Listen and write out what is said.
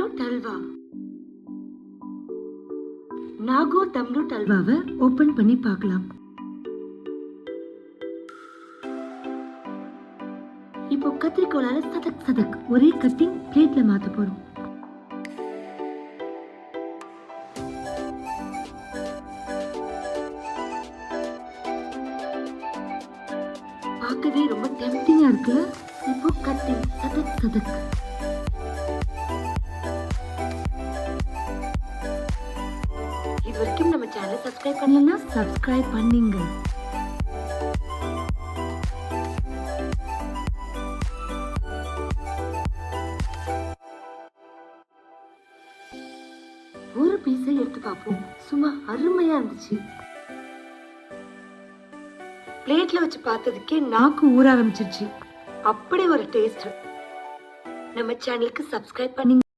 டம்ளூட் halwa. நாகோ டம்ளூட் அல்வாவை open பண்ணி பார்க்கலாம். இப்போ கத்திரிக்கோலால சதக் சதக் ஒரே கட்டிங் பிளேட்ல மாத்த போறோம். பார்க்கவே ரொம்ப டெம்ப்டிங்கா இருக்குல்ல? இப்போ கட்டிங் சதக் சதக். இது வரைக்கும் நம்ம சேனலை சப்ஸ்கிரைப் பண்ணலன்னா சப்ஸ்கிரைப் பண்ணுங்க. ஒரு பீஸை எடுத்து பார்ப்போம். சும்மா அருமையா இருந்துச்சு. பிளேட்ல வச்சு பார்த்ததுக்கே நாக்கு ஊற ஆரம்பிச்சிருச்சு. அப்படி ஒரு டேஸ்ட். நம்ம சேனலுக்கு சப்ஸ்கிரைப் பண்ணி